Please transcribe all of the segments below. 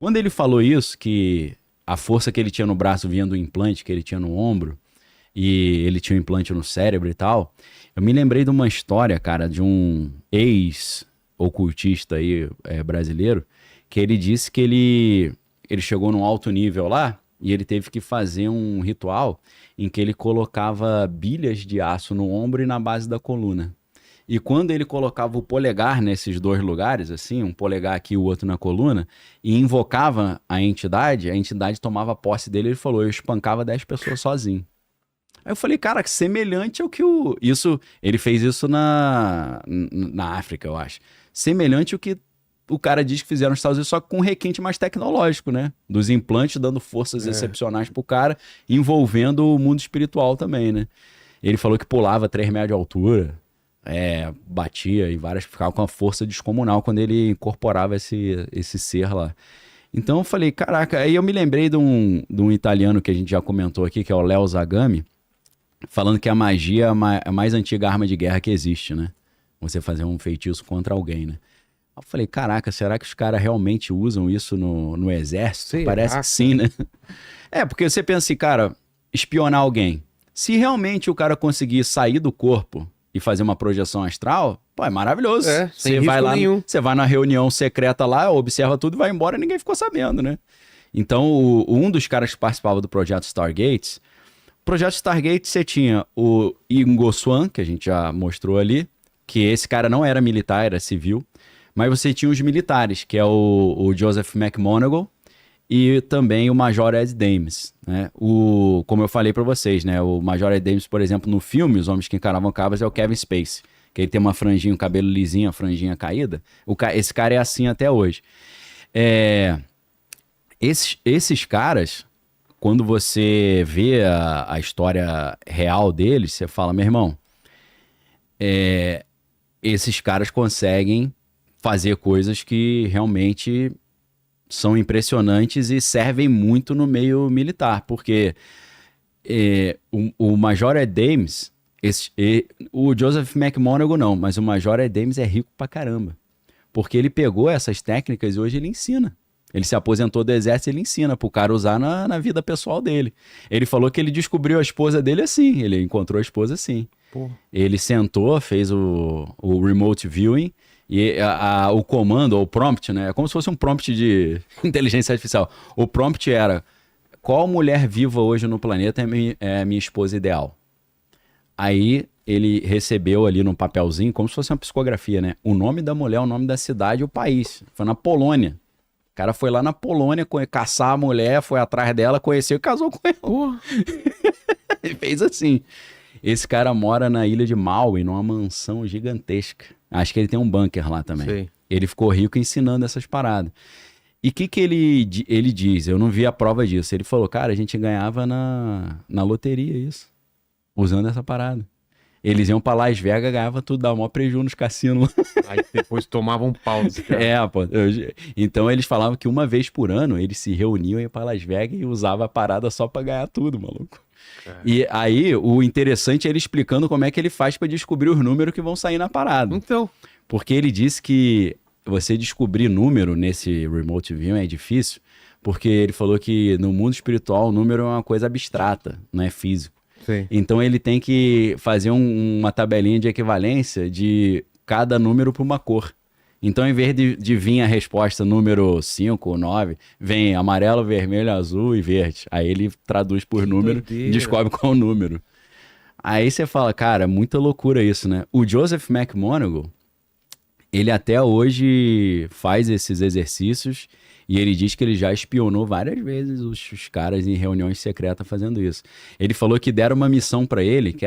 Quando ele falou isso, que a força que ele tinha no braço vinha do implante que ele tinha no ombro, e ele tinha um implante no cérebro e tal, eu me lembrei de uma história, cara, de um ex-ocultista aí, brasileiro, que ele disse que ele chegou num alto nível lá, e ele teve que fazer um ritual em que ele colocava bilhas de aço no ombro e na base da coluna. E quando ele colocava o polegar nesses dois lugares, assim, um polegar aqui e o outro na coluna, e invocava a entidade tomava posse dele. Ele falou, eu espancava 10 pessoas sozinho. Aí eu falei, cara, que semelhante ao que ele fez isso na África, eu acho. Semelhante ao que o cara diz que fizeram nos Estados Unidos, só que com um requinte mais tecnológico, né? Dos implantes dando forças excepcionais pro cara, envolvendo o mundo espiritual também, né? Ele falou que pulava 3 metros de altura, batia e ficava com uma força descomunal quando ele incorporava esse ser lá. Então eu falei, caraca, aí eu me lembrei de um italiano que a gente já comentou aqui, que é o Leo Zagami, falando que a magia é a mais antiga arma de guerra que existe, né? Você fazer um feitiço contra alguém, né? Eu falei, caraca, será que os caras realmente usam isso no exército? Será, Parece que sim, né? Porque você pensa assim, cara, espionar alguém. Se realmente o cara conseguir sair do corpo e fazer uma projeção astral, pô, é maravilhoso. Sem Você vai risco lá, nenhum. você vai na reunião secreta lá, observa tudo e vai embora e ninguém ficou sabendo, né? Então, um dos caras que participava do projeto Stargate, você tinha o Ingo Swann, que a gente já mostrou ali, que esse cara não era militar, era civil, mas você tinha os militares, que é o Joseph McMonagall e também o Major Ed Dames, né? Como eu falei pra vocês, né? O Major Ed Dames, por exemplo, no filme Os Homens que Encaravam Cabras é o Kevin Spacey, que ele tem uma franjinha, um cabelo lisinho, a franjinha caída. Esse cara é assim até hoje. Esses caras, quando você vê a história real deles, você fala, meu irmão, esses caras conseguem fazer coisas que realmente são impressionantes e servem muito no meio militar, porque o Major Ed Dames, o Joseph McMonagall não, mas o Major Ed Dames é rico pra caramba, porque ele pegou essas técnicas e hoje ele ensina. Ele se aposentou do exército e ele ensina pro cara usar na vida pessoal dele. Ele falou que ele descobriu a esposa dele assim, ele encontrou a esposa assim. Porra. Ele sentou, fez o remote viewing e o comando, ou o prompt, né? É como se fosse um prompt de inteligência artificial. O prompt era, qual mulher viva hoje no planeta é a minha esposa ideal? Aí ele recebeu ali num papelzinho, como se fosse uma psicografia, né? O nome da mulher, o nome da cidade e o país. Foi na Polônia. O cara foi lá na Polônia caçar a mulher, foi atrás dela, conheceu e casou com ela. Ele fez assim. Esse cara mora na ilha de Maui, numa mansão gigantesca. Acho que ele tem um bunker lá também. Sei. Ele ficou rico ensinando essas paradas. E o que ele diz? Eu não vi a prova disso. Ele falou, cara, a gente ganhava na loteria isso. Usando essa parada. Eles iam pra Las Vegas, ganhava tudo, dava maior prejuízo nos cassinos. Aí depois tomavam um pau desse cara. Então eles falavam que uma vez por ano eles se reuniam, iam pra Las Vegas e usavam a parada só pra ganhar tudo, maluco. E aí, o interessante é ele explicando como é que ele faz pra descobrir os números que vão sair na parada. Então. Porque ele disse que você descobrir número nesse remote view é difícil, porque ele falou que no mundo espiritual o número é uma coisa abstrata, não é físico. Sim. Então ele tem que fazer uma tabelinha de equivalência de cada número para uma cor. Então, em vez de vir a resposta número 5 ou 9, vem amarelo, vermelho, azul e verde. Aí ele traduz por número e descobre qual é o número. Aí você fala, cara, muita loucura isso, né? O Joseph McMonagall, ele até hoje faz esses exercícios e ele diz que ele já espionou várias vezes os caras em reuniões secretas fazendo isso. Ele falou que deram uma missão para ele, que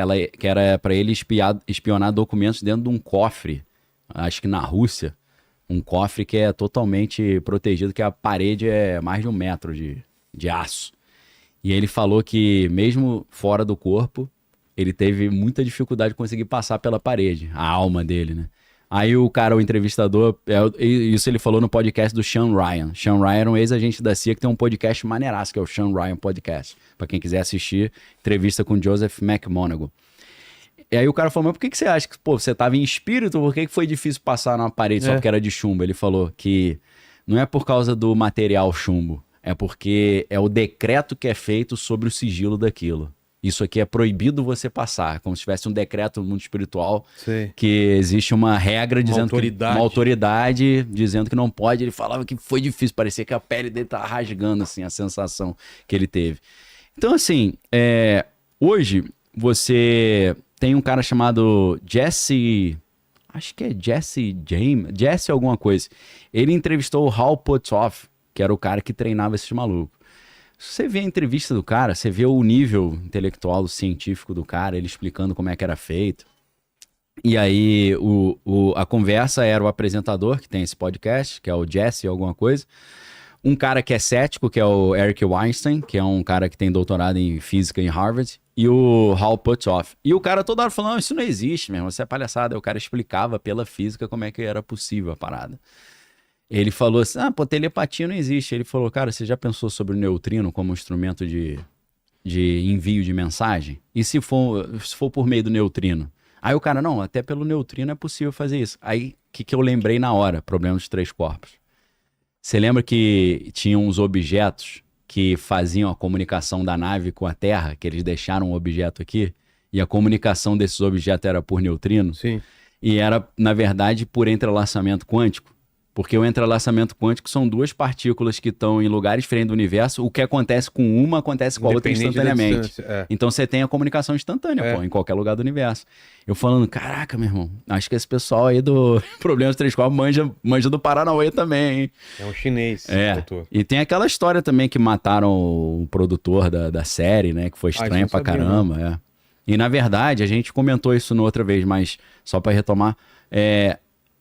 era para ele espionar documentos dentro de um cofre, acho que na Rússia. Um cofre que é totalmente protegido, que a parede é mais de 1 metro de aço. E ele falou que mesmo fora do corpo, ele teve muita dificuldade de conseguir passar pela parede, a alma dele, né? Aí o entrevistador, isso ele falou no podcast do Sean Ryan. Sean Ryan era um ex-agente da CIA que tem um podcast maneiraço, que é o Sean Ryan Podcast. Pra quem quiser assistir, entrevista com Joseph McMonagall. E aí o cara falou, mas por que você acha que, você tava em espírito, por que foi difícil passar numa parede só porque era de chumbo? Ele falou que não é por causa do material chumbo, é porque é o decreto que é feito sobre o sigilo daquilo. Isso aqui é proibido você passar, como se tivesse um decreto no mundo espiritual, Sei. que existe uma regra dizendo autoridade. uma autoridade dizendo que não pode. Ele falava que foi difícil, parecia que a pele dele tá rasgando, assim, a sensação que ele teve. Então, assim, hoje você tem um cara chamado Jesse, acho que é Jesse James, Jesse alguma coisa. Ele entrevistou o Hal Puthoff, que era o cara que treinava esses malucos. Se você vê a entrevista do cara, você vê o nível intelectual, científico do cara, ele explicando como é que era feito. E aí a conversa era o apresentador, que tem esse podcast, que é o Jesse alguma coisa. Um cara que é cético, que é o Eric Weinstein, que é um cara que tem doutorado em física em Harvard. E o Hal Puthoff. E o cara toda hora falando, não, isso não existe mesmo, isso é palhaçada. Aí o cara explicava pela física como é que era possível a parada. Ele falou assim, telepatia não existe. Ele falou, cara, você já pensou sobre o neutrino como instrumento de envio de mensagem? E se for por meio do neutrino? Aí o cara, não, até pelo neutrino é possível fazer isso. Aí, o que eu lembrei na hora? Problema dos três corpos. Você lembra que tinham uns objetos que faziam a comunicação da nave com a Terra, que eles deixaram um objeto aqui, e a comunicação desses objetos era por neutrino? Sim. E era, na verdade, por entrelaçamento quântico. Porque o entrelaçamento quântico são duas partículas que estão em lugares diferentes do universo. O que acontece com uma acontece com a outra instantaneamente. Então você tem a comunicação instantânea, em qualquer lugar do universo. Eu falando, caraca, meu irmão, acho que esse pessoal aí do Problema dos Três Corpos manja do Paranauê também, hein? É um chinês, doutor. E tem aquela história também que mataram o produtor da série, né? Que foi estranha pra caramba, E na verdade, a gente comentou isso outra vez, mas só pra retomar,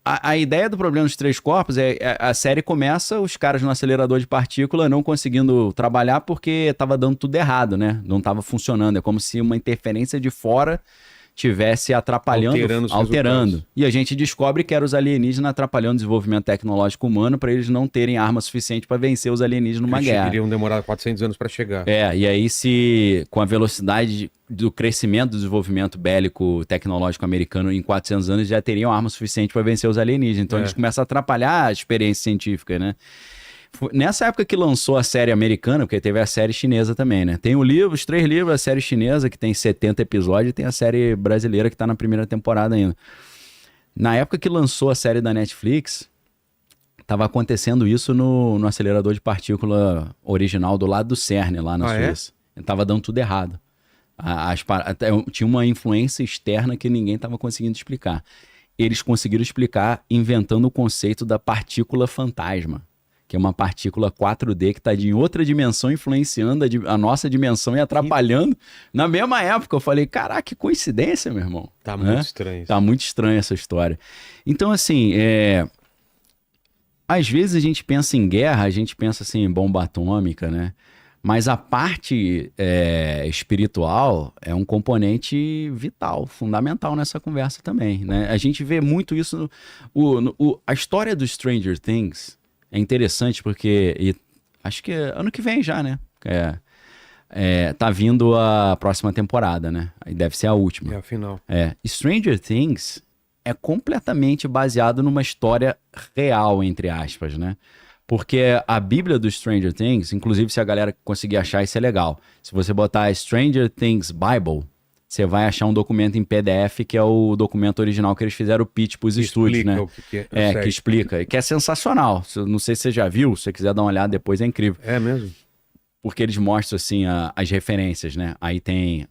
a ideia do Problema dos Três Corpos a série começa os caras no acelerador de partícula não conseguindo trabalhar porque tava dando tudo errado, né? Não tava funcionando. É como se uma interferência de fora tivesse alterando. E a gente descobre que eram os alienígenas atrapalhando o desenvolvimento tecnológico humano para eles não terem arma suficiente para vencer os alienígenas numa guerra. Eles iriam demorar 400 anos para chegar. E aí com a velocidade do crescimento do desenvolvimento bélico tecnológico americano em 400 anos já teriam arma suficiente para vencer os alienígenas. Então eles começam a atrapalhar a experiência científica, né? Nessa época que lançou a série americana, porque teve a série chinesa também, né? Tem os 3 livros, a série chinesa, que tem 70 episódios, e tem a série brasileira, que tá na primeira temporada ainda. Na época que lançou a série da Netflix, tava acontecendo isso no acelerador de partícula original do lado do CERN, lá na Suíça. Tava dando tudo errado. Tinha uma influência externa que ninguém tava conseguindo explicar. Eles conseguiram explicar inventando o conceito da partícula fantasma, que é uma partícula 4D que está em outra dimensão, influenciando a nossa dimensão e atrapalhando. Na mesma época, eu falei, caraca, que coincidência, meu irmão. Tá muito estranho. Tá muito estranha essa história. Então, assim, às vezes a gente pensa em guerra, a gente pensa assim, em bomba atômica, né? Mas a parte espiritual é um componente vital, fundamental nessa conversa também, né? A gente vê muito isso, a história do Stranger Things. É interessante porque, acho que ano que vem já, né? Tá vindo a próxima temporada, né? Aí deve ser a última. É a final. Stranger Things é completamente baseado numa história real, entre aspas, né? Porque a Bíblia do Stranger Things, inclusive se a galera conseguir achar, isso é legal. Se você botar Stranger Things Bible, você vai achar um documento em PDF, que é o documento original que eles fizeram o pitch para os estúdios, né? Que explica, que é sensacional. Não sei se você já viu, se você quiser dar uma olhada depois, é incrível. É mesmo? Porque eles mostram, assim, as referências, né? Aí tem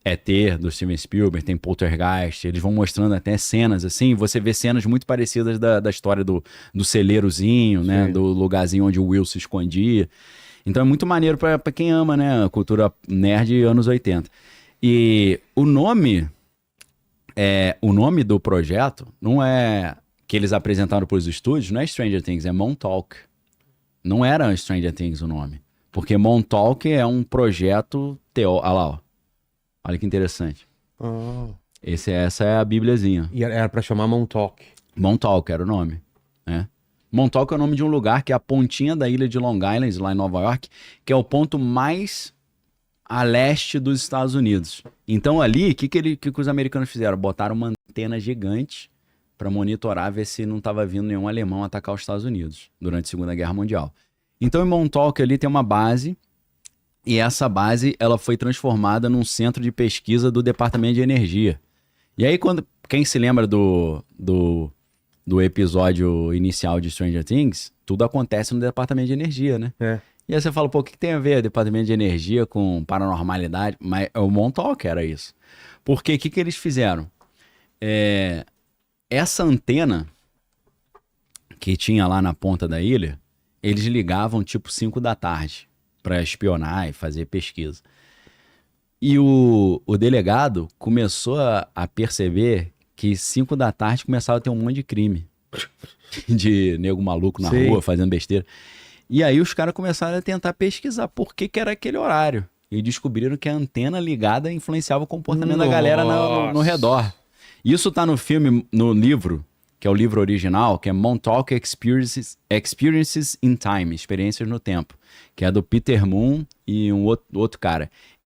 ET, do Steven Spielberg, tem Poltergeist, eles vão mostrando até cenas, assim, você vê cenas muito parecidas da história do celeirozinho, né? Sim. Do lugarzinho onde o Will se escondia. Então é muito maneiro para quem ama, né? A cultura nerd anos 80. E o nome do projeto não é que eles apresentaram para os estúdios, não é Stranger Things, é Montauk. Não era Stranger Things o nome. Porque Montauk é um projeto olha lá, ó. Olha que interessante. Essa é a bibliazinha. E era para chamar Montauk. Montauk era o nome, né? Montauk é o nome de um lugar que é a pontinha da ilha de Long Island, lá em Nova York, que é o ponto mais a leste dos Estados Unidos. Então ali, o que os americanos fizeram? Botaram uma antena gigante para monitorar, ver se não estava vindo nenhum alemão atacar os Estados Unidos durante a Segunda Guerra Mundial. Então, em Montauk ali tem uma base, e essa base ela foi transformada num centro de pesquisa do Departamento de Energia. E aí, quem se lembra do episódio inicial de Stranger Things, tudo acontece no Departamento de Energia, né? E aí você fala, pô, o que tem a ver o Departamento de Energia com paranormalidade? Mas o Montauk era isso. Porque o que eles fizeram? Essa antena que tinha lá na ponta da ilha, eles ligavam tipo 5 da tarde para espionar e fazer pesquisa. E o delegado começou a perceber que 5 da tarde começava a ter um monte de crime. De nego maluco na rua, fazendo besteira. E aí os caras começaram a tentar pesquisar por que era aquele horário. E descobriram que a antena ligada influenciava o comportamento da galera no redor. Isso tá no filme, no livro, que é o livro original, que é Montauk Experiences in Time, Experiências no Tempo, que é do Peter Moon e um outro cara.